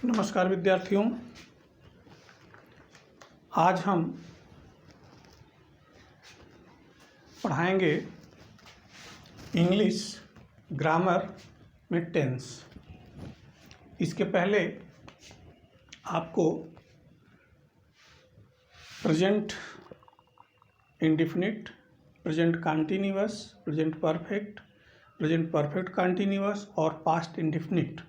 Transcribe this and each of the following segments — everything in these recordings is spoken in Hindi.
नमस्कार विद्यार्थियों, आज हम पढ़ाएंगे इंग्लिश ग्रामर में टेंस। इसके पहले आपको present indefinite, present continuous, present perfect continuous और पास्ट इंडेफिनिट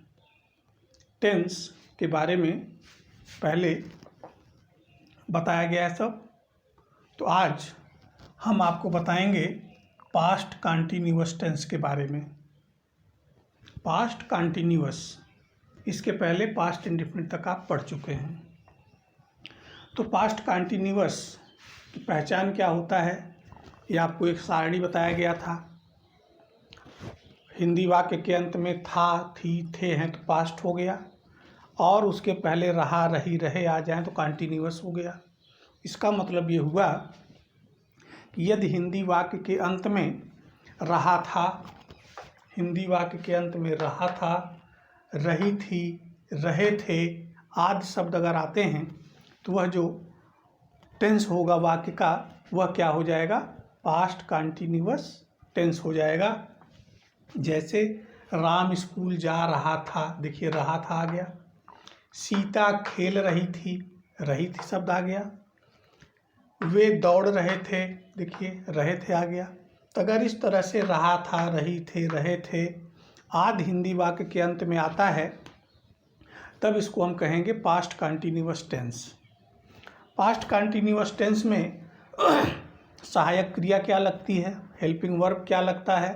टेंस के बारे में पहले बताया गया है सब। तो आज हम आपको बताएंगे पास्ट कंटीन्यूअस टेंस के बारे में। पास्ट कंटीन्यूअस, इसके पहले पास्ट इंडेफिनिट तक आप पढ़ चुके हैं। तो पास्ट कंटीन्यूअस की पहचान क्या होता है, ये आपको एक सारणी बताया गया था। हिंदी वाक्य के अंत में था, थी, थे हैं तो पास्ट हो गया, और उसके पहले रहा, रही, रहे आ जाएं तो कंटीन्यूअस हो गया। इसका मतलब ये हुआ कि यदि हिंदी वाक्य के अंत में रहा था, हिंदी वाक्य के अंत में रहा था, रही थी, रहे थे आदि शब्द अगर आते हैं तो वह जो टेंस होगा वाक्य का, वह क्या हो जाएगा, पास्ट कंटीन्यूअस टेंस हो जाएगा। जैसे राम स्कूल जा रहा था, देखिए रहा था आ गया। सीता खेल रही थी शब्द आ गया। वे दौड़ रहे थे, देखिए रहे थे आ गया। तो अगर इस तरह से रहा था, रही थे, रहे थे आदि हिंदी वाक्य के अंत में आता है, तब इसको हम कहेंगे past continuous tense. Past continuous tense में सहायक क्रिया क्या लगती है, हेल्पिंग वर्ब क्या लगता है,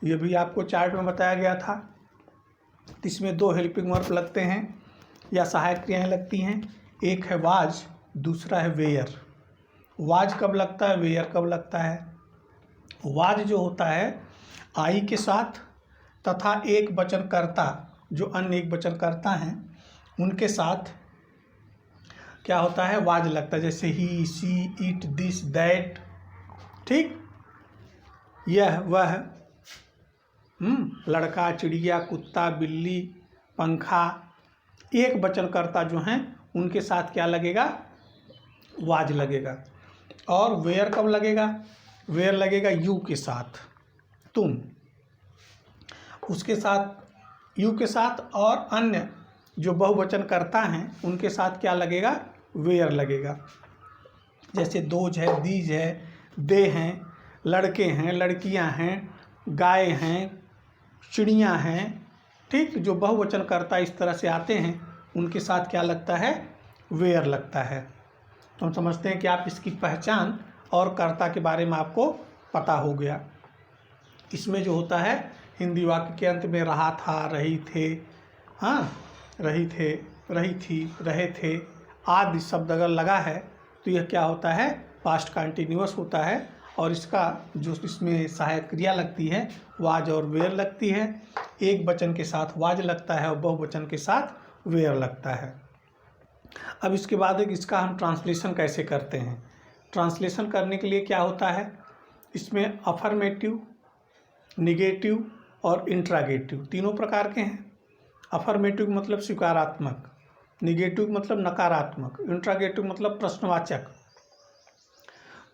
ये भी आपको चार्ट में बताया गया था। इसमें दो हेल्पिंग वर्ब लगते हैं या सहायक क्रियाएं लगती हैं, एक है वाज, दूसरा है वेयर। वाज कब लगता है, वेयर कब लगता है। वाज जो होता है आई के साथ तथा एक वचनकर्ता जो अन्य एक वचनकर्ता हैं उनके साथ क्या होता है, वाज लगता है। जैसे ही, सी, इट, दिस, दैट, ठीक, यह वह, लड़का, चिड़िया, कुत्ता, बिल्ली, पंखा, एक वचनकर्ता जो हैं उनके साथ क्या लगेगा, वाज लगेगा। और वेयर कब लगेगा, वेयर लगेगा यू के साथ, तुम, उसके साथ यू के साथ, और अन्य जो बहुवचनकर्ता हैं उनके साथ क्या लगेगा, वेयर लगेगा। जैसे दोज है, दीज है, दे हैं, लड़के हैं, लड़कियां हैं, गाय हैं, चिड़ियां हैं, ठीक। जो बहुवचनकर्ता इस तरह से आते हैं उनके साथ क्या लगता है, वेयर लगता है। तो हम समझते हैं कि आप इसकी पहचान और कर्ता के बारे में आपको पता हो गया। इसमें जो होता है हिंदी वाक्य के अंत में रहा था, रही थे, हाँ, रही थे, रही थी, रहे थे आदि शब्द अगर लगा है तो यह क्या होता है, पास्ट कंटीन्यूअस होता है। और इसका जो इसमें सहायक क्रिया लगती है वाज और वेयर लगती है। एक वचन के साथ वाज लगता है और बहुवचन के साथ वेयर लगता है। अब इसके बाद इसका हम ट्रांसलेशन कैसे करते हैं। ट्रांसलेशन करने के लिए क्या होता है, इसमें अफर्मेटिव, निगेटिव और इंट्रागेटिव तीनों प्रकार के हैं। अफर्मेटिव मतलब स्वीकारात्मक, निगेटिव मतलब नकारात्मक, इंट्रागेटिव मतलब प्रश्नवाचक।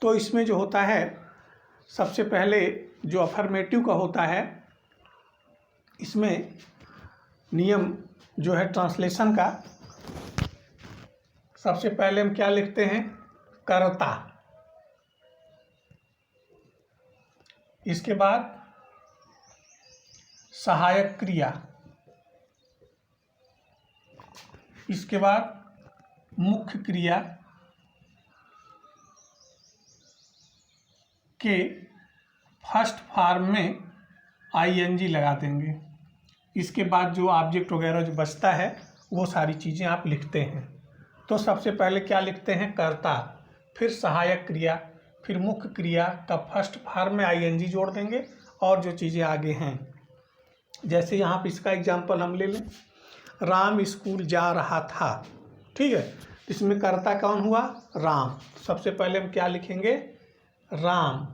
तो इसमें जो होता है सबसे पहले जो अफर्मेटिव का होता है, इसमें नियम जो है ट्रांसलेशन का, सबसे पहले हम क्या लिखते हैं, कर्ता, इसके बाद सहायक क्रिया, इसके बाद मुख्य क्रिया के फर्स्ट फॉर्म में आईएनजी लगा देंगे। इसके बाद जो ऑब्जेक्ट वगैरह जो बचता है वो सारी चीज़ें आप लिखते हैं। तो सबसे पहले क्या लिखते हैं, कर्ता, फिर सहायक क्रिया, फिर मुख्य क्रिया का फर्स्ट फॉर्म में आईएनजी जोड़ देंगे और जो चीज़ें आगे हैं। जैसे यहाँ पे इसका एग्जांपल हम ले लें, राम स्कूल जा रहा था, ठीक है। इसमें कर्ता कौन हुआ, राम। सबसे पहले हम क्या लिखेंगे, राम।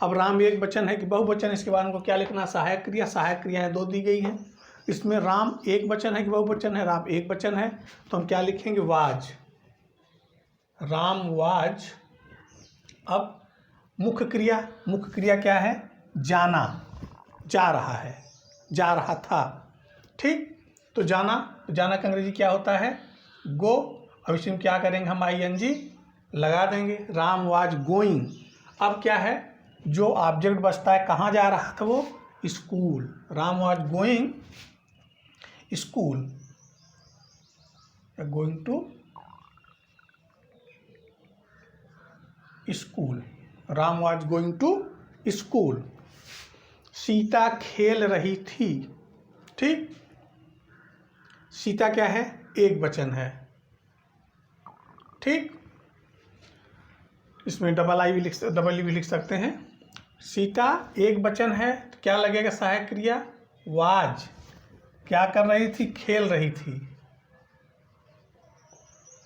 अब राम एक वचन है कि बहुवचन, इसके बाद हमको क्या लिखना, सहायक क्रिया। सहायक क्रियाएं दो दी गई हैं, इसमें राम एक वचन है कि बहुवचन है? राम एक वचन है, तो हम क्या लिखेंगे? वाज। राम वाज। अब मुख्य क्रिया क्या है? जाना, जा रहा है, जा रहा था। ठीक, तो जाना का अंग्रेजी क्या होता है? गो। अब इसमें क्या करेंगे हम? ING लगा देंगे। Ram was going. अब क्या है? जो ऑब्जेक्ट बचता है, कहाँ जा रहा था वो? School. Ram was going school, going to school. Ram was going to school. Sita खेल रही थी। ठीक, सीता क्या है? एक वचन है। ठीक, इसमें डबल ई भी लिख सकते हैं। सीता एक वचन है, तो क्या लगेगा? सहायक क्रिया वाज। क्या कर रही थी? खेल रही थी।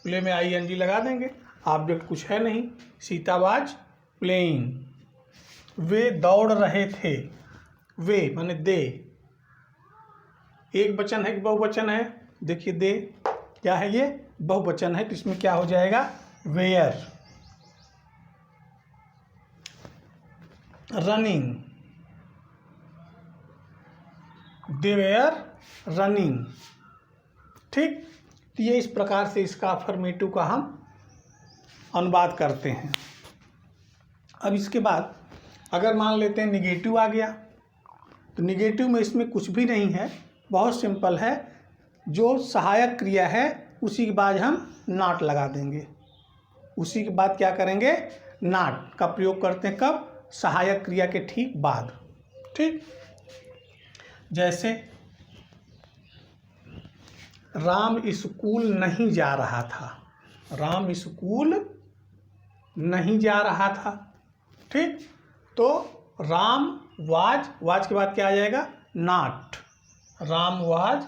प्ले में ING लगा देंगे। ऑब्जेक्ट कुछ है नहीं, सीता वाज प्लेइंग। वे दौड़ रहे थे। वे माने दे, एक वचन है कि बहुवचन है? देखिए दे क्या है? ये बहुवचन है, तो इसमें क्या हो जाएगा? Were. Running, they were running. ठीक, तो ये इस प्रकार से इसका अफर्मेटिव का हम अनुवाद करते हैं। अब इसके बाद अगर मान लेते हैं निगेटिव आ गया, तो निगेटिव में इसमें कुछ भी नहीं है, बहुत सिंपल है। जो सहायक क्रिया है उसी के बाद हम नॉट लगा देंगे। उसी के बाद क्या करेंगे? नॉट का प्रयोग करते हैं। कब? सहायक क्रिया के ठीक बाद। ठीक, जैसे राम स्कूल नहीं जा रहा था। राम स्कूल नहीं जा रहा था। ठीक, तो राम वाज के बाद क्या आ जाएगा? नॉट। राम वाज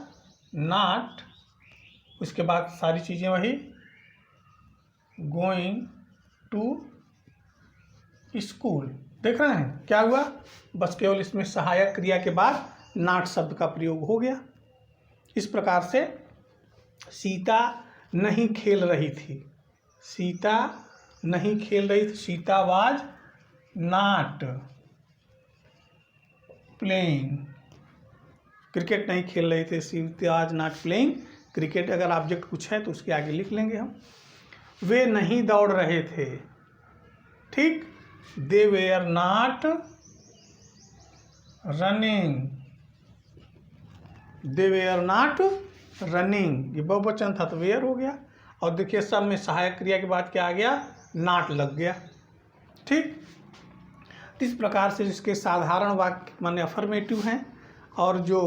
नॉट, उसके बाद सारी चीज़ें वही, गोइंग टू स्कूल। देख रहे हैं क्या हुआ? बस केवल इसमें सहायक क्रिया के बाद नॉट शब्द का प्रयोग हो गया। इस प्रकार से सीता नहीं खेल रही थी। सीता नहीं खेल रही थी, Sita was not playing. Cricket नहीं खेल रहे थे, Sita was not playing cricket. अगर ऑब्जेक्ट कुछ है तो उसके आगे लिख लेंगे हम। वे नहीं दौड़ रहे थे। ठीक, they were not running. They were not running, ये बहुवचन था तो वेयर हो गया। और देखिए सब में सहायक क्रिया के बाद क्या आ गया? नॉट लग गया। ठीक, इस प्रकार से इसके साधारण वाक्य माने अफर्मेटिव हैं, और जो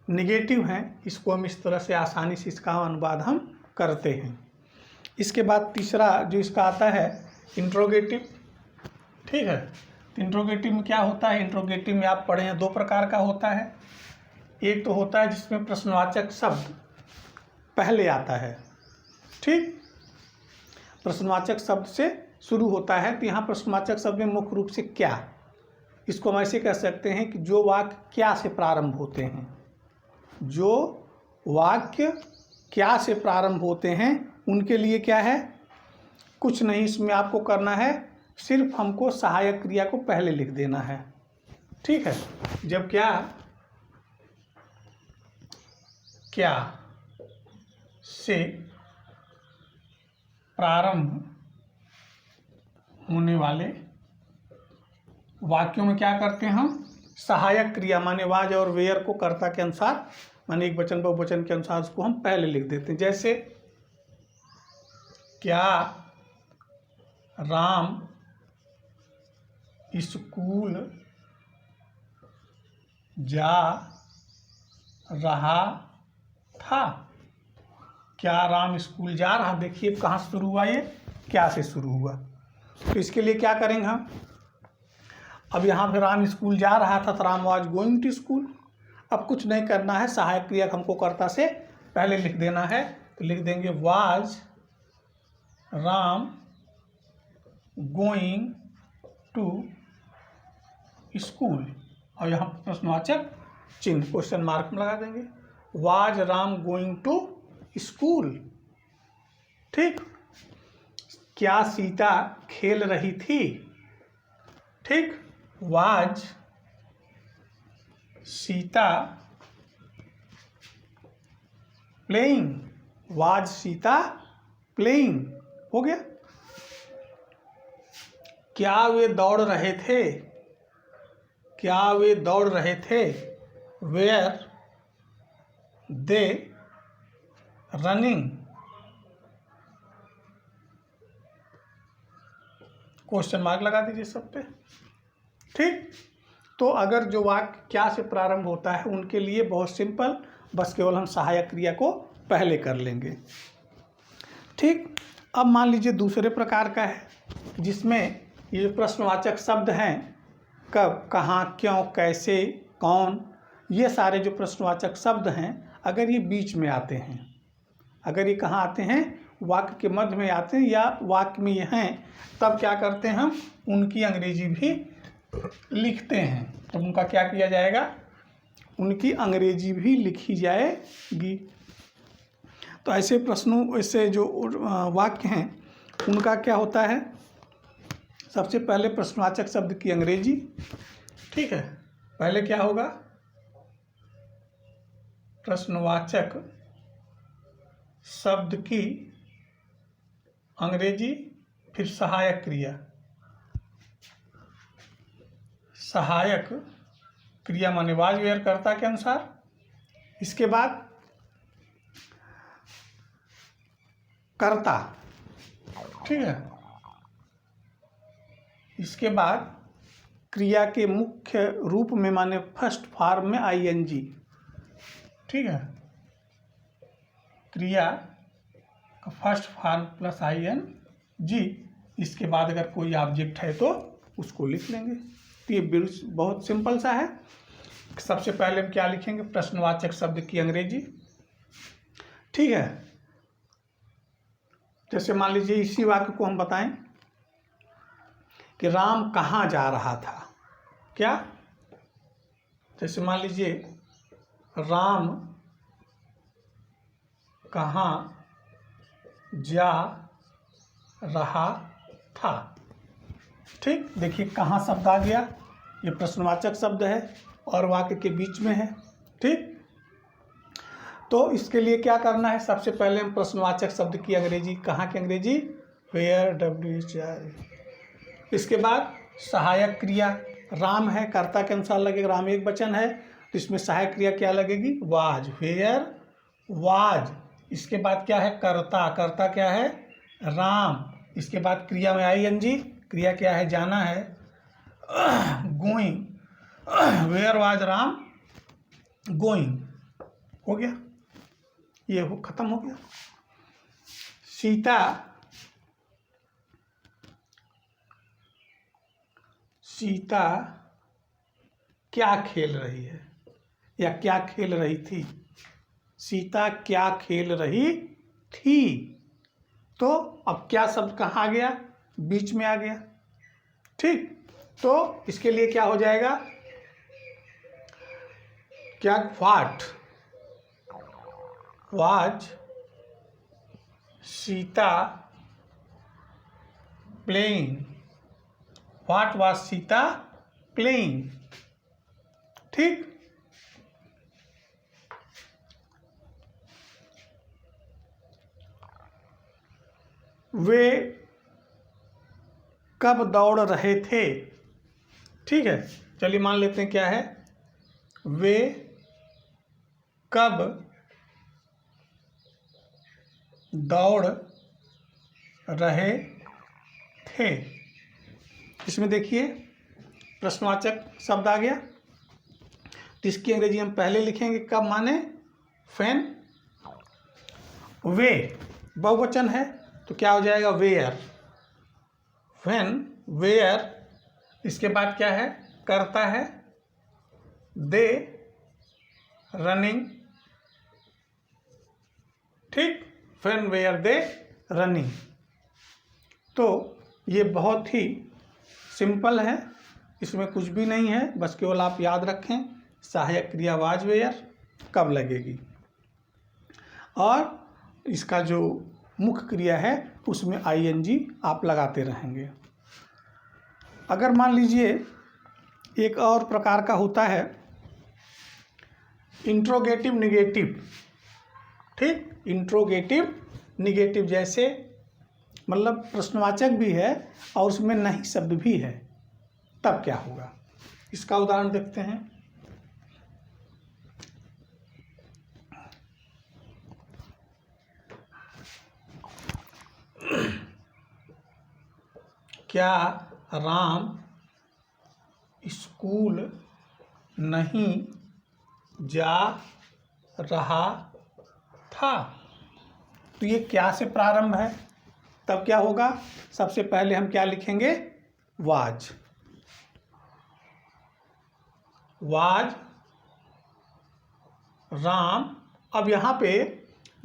निगेटिव हैं इसको हम इस तरह से आसानी से इसका अनुवाद हम करते हैं। इसके बाद तीसरा जो इसका आता है इंट्रोगेटिव। ठीक है, तो इंट्रोगेटिव में क्या होता है? इंट्रोगेटिव में आप पढ़े हैं, दो प्रकार का होता है। एक तो होता है जिसमें प्रश्नवाचक शब्द पहले आता है। ठीक, प्रश्नवाचक शब्द से शुरू होता है। तो यहाँ प्रश्नवाचक शब्द में मुख्य रूप से क्या, इसको हम ऐसे कह सकते हैं कि जो वाक्य क्या से प्रारंभ होते हैं। जो वाक्य क्या से प्रारंभ होते हैं उनके लिए क्या है? कुछ नहीं, इसमें आपको करना है, सिर्फ हमको सहायक क्रिया को पहले लिख देना है। ठीक है, जब क्या से प्रारंभ होने वाले वाक्यों में क्या करते हैं हम? सहायक क्रिया माने वाज और वेयर को कर्ता के अनुसार माने एक वचन बहुवचन के अनुसार उसको हम पहले लिख देते हैं। जैसे क्या राम स्कूल जा रहा था। क्या राम स्कूल जा रहा? देखिए कहाँ से शुरू हुआ? ये क्या से शुरू हुआ। तो इसके लिए क्या करेंगे हम? अब यहाँ पे राम स्कूल जा रहा था तो Ram was going to school. अब कुछ नहीं करना है, सहायक क्रिया हमको कर्ता से पहले लिख देना है। तो लिख देंगे was Ram going to school, और यहाँ प्रश्नवाचक चिन्ह क्वेश्चन मार्क में लगा देंगे। Was Ram going to school. ठीक, क्या सीता खेल रही थी। ठीक, was Sita playing, was Sita playing, हो गया। क्या वे दौड़ रहे थे, क्या वे दौड़ रहे थे, were they running. Question mark लगा दीजिए सब पे। ठीक, तो अगर जो वाक्य क्या से प्रारंभ होता है उनके लिए बहुत सिंपल, बस केवल हम सहायक क्रिया को पहले कर लेंगे। ठीक, अब मान लीजिए दूसरे प्रकार का है जिसमें ये जो प्रश्नवाचक शब्द हैं, कब, कहाँ, क्यों, कैसे, कौन, ये सारे जो प्रश्नवाचक शब्द हैं, अगर ये बीच में आते हैं, अगर ये कहाँ आते हैं, वाक्य के मध्य में आते हैं या वाक्य में ये हैं, तब क्या करते हैं हम, उनकी अंग्रेजी भी लिखते हैं। तो उनका क्या किया जाएगा, उनकी अंग्रेजी भी लिखी जाएगी। तो ऐसे प्रश्नों, ऐसे जो वाक्य हैं उनका क्या होता है, सबसे पहले प्रश्नवाचक शब्द की अंग्रेजी। ठीक है, पहले क्या होगा, प्रश्नवाचक शब्द की अंग्रेजी, फिर सहायक क्रिया, सहायक क्रिया माने वाज वेयर कर्ता के अनुसार। इसके बाद कर्ता, ठीक है, इसके बाद क्रिया के मुख्य रूप में माने फर्स्ट फॉर्म में आईएनजी। ठीक है, क्रिया का फर्स्ट फॉर्म प्लस आईएनजी। इसके बाद अगर कोई ऑब्जेक्ट है तो उसको लिख लेंगे। तो ये बहुत सिंपल सा है। सबसे पहले हम क्या लिखेंगे, प्रश्नवाचक शब्द की अंग्रेजी। ठीक है, जैसे मान लीजिए इसी वाक्य को हम बताएं कि राम कहाँ जा रहा था, क्या, जैसे मान लीजिए राम कहाँ जा रहा था। ठीक, देखिए कहाँ शब्द आ गया, ये प्रश्नवाचक शब्द है और वाक्य के बीच में है। ठीक, तो इसके लिए क्या करना है, सबसे पहले हम प्रश्नवाचक शब्द की अंग्रेजी, कहाँ की अंग्रेजी, वेयर, WHR। इसके बाद सहायक क्रिया, राम है, कर्ता के अनुसार लगेगा, राम एक वचन है तो इसमें सहायक क्रिया क्या लगेगी, वाज, वेयर वाज। इसके बाद क्या है, कर्ता, कर्ता क्या है, राम। इसके बाद क्रिया में आईएनजी, क्रिया क्या है, जाना है, going, were was Ram going, हो गया, ये हो खत्म हो गया। सीता सीता क्या खेल रही है या क्या खेल रही थी, सीता क्या खेल रही थी। तो अब क्या शब्द कहाँ आ गया, बीच में आ गया। ठीक, तो इसके लिए क्या हो जाएगा, क्या, what was Sita playing, what was Sita playing. ठीक, वे कब दौड़ रहे थे। ठीक है, चलिए मान लेते हैं क्या है, वे कब दौड़ रहे थे। इसमें देखिए प्रश्नवाचक शब्द आ गया, तो इसकी अंग्रेजी हम पहले लिखेंगे, कब माने फैन, वे बहुवचन है तो क्या हो जाएगा, वेयर, व्हेन, वेयर। इसके बाद क्या है, करता है, दे रनिंग। ठीक, व्हेन वेयर दे रनिंग। तो ये बहुत ही सिंपल है, इसमें कुछ भी नहीं है, बस केवल आप याद रखें सहायक क्रिया वाज वेयर कब लगेगी। और इसका जो मुख्य क्रिया है उसमें आईएनजी आप लगाते रहेंगे। अगर मान लीजिए एक और प्रकार का होता है इंट्रोगेटिव निगेटिव, ठीक, इंट्रोगेटिव निगेटिव, जैसे मतलब प्रश्नवाचक भी है और उसमें नहीं शब्द भी है, तब क्या होगा, इसका उदाहरण देखते हैं। क्या राम स्कूल नहीं जा रहा था? तो ये क्या से प्रारंभ है, तब क्या होगा, सबसे पहले हम क्या लिखेंगे, वाज राम। अब यहाँ पे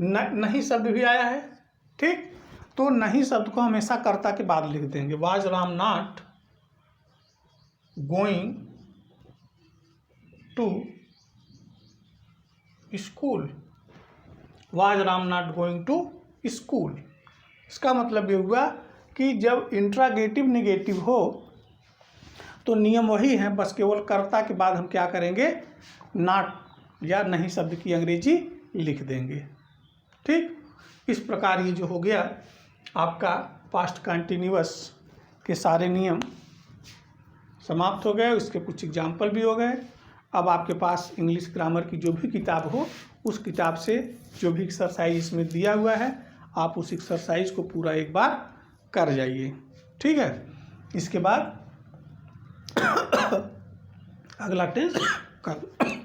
नहीं शब्द भी आया है, ठीक, तो नहीं शब्द को हमेशा कर्ता के बाद लिख देंगे। Was Ram not going to school, was Ram not going to school. इसका मतलब ये हुआ कि जब इंट्रागेटिव निगेटिव हो तो नियम वही है, बस केवल कर्ता के बाद हम क्या करेंगे, नॉट या नहीं शब्द की अंग्रेजी लिख देंगे, ठीक। इस प्रकार ये जो हो गया आपका पास्ट कंटिन्यूअस के सारे नियम समाप्त हो गए, उसके कुछ एग्जाम्पल भी हो गए। अब आपके पास इंग्लिश ग्रामर की जो भी किताब हो उस किताब से जो भी एक्सरसाइज इसमें दिया हुआ है आप उस एक्सरसाइज को पूरा एक बार कर जाइए, ठीक है। इसके बाद अगला टेस्ट कल